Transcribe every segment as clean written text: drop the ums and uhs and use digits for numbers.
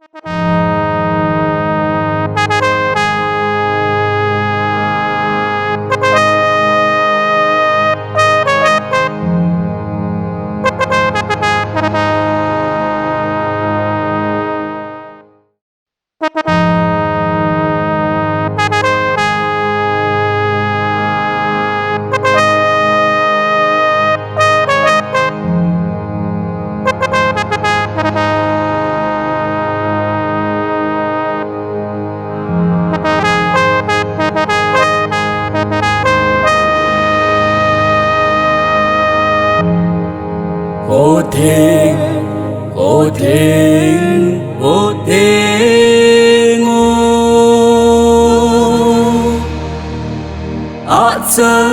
Vô thiên, vô thiên, vô thiên ô ạ chớ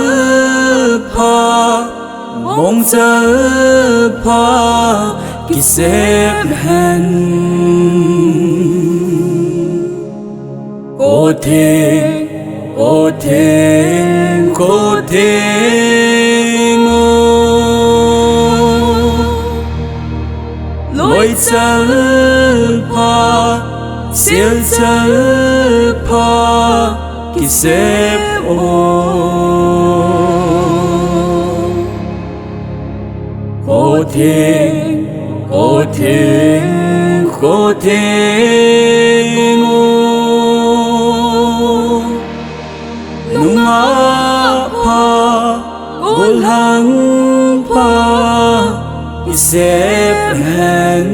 pa mong chớ pa ki xếp hẹn vô thiên, vô thiên, vô thiên ô lối chớ pa siêu chớ pa ki xếp ô vô thiên, vô thiên, vô thiên ô nung pa gol hang pa ki xếp hẹn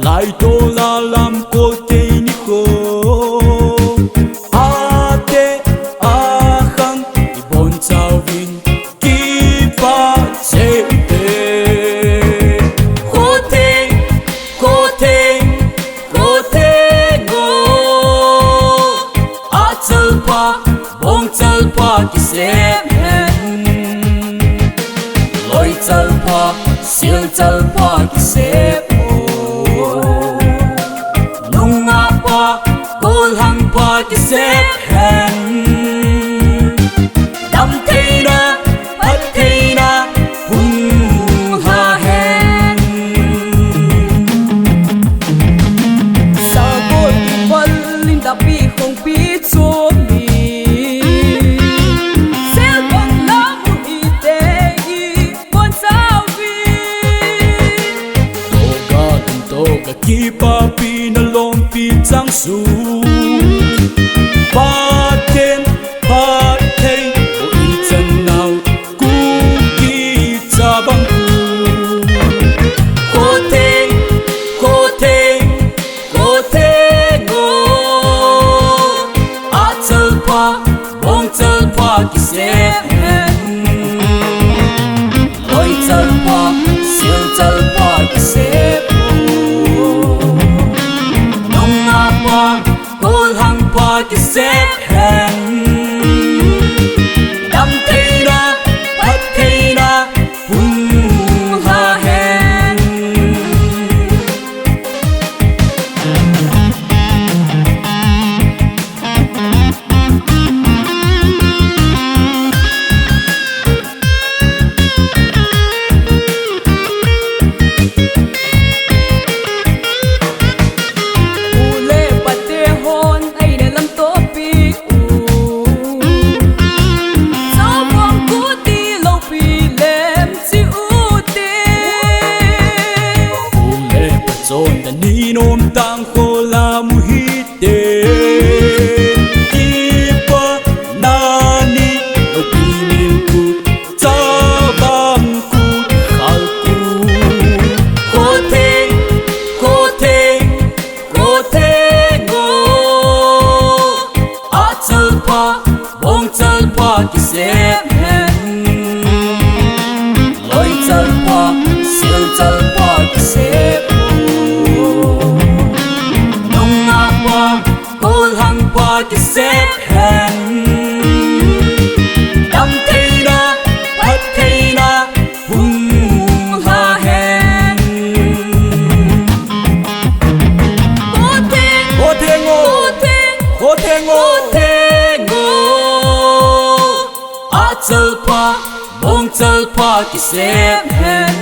lại tô la làm cô tê ni cô a tê a khang i bon chao vin ki pa se tê cô tê cô tê cô tê ngô a chal pa bon chal pa ki se hẹn loi chal pa siêu chal pa ki se ki xếp hẹn đam thế na bắt thế na hung ha hẹn sa bôi vân linh đã bị không biết số mi sẽ còn lá một y tế con sao vi tô cả ki pa pi na lom pi chang su ba tên ba thầy bộ y chân nào cú kỳ cha băng cô thê cô thê cô thê ngô a chal pa bong chal pa ki xếp hẹn loi chal pa siêu chal pa ki xếp nong a pa gol hang pa ki xếp hẹn đam thế na bắt thế na hung ha hẹn ule bate hon ai na lam to pi chal pa ki sep hen loi chal pa sil chal pa ki sep nong na pa kol hang pa ki sep hen dam theina phat theina hung ha hen o tengo a chal pa bong chal pa ki sep hen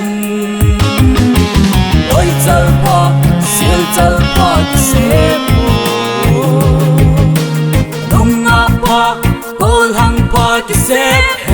loi chal pa sil chal pa ki sep nong na pa kol hang pa ki sep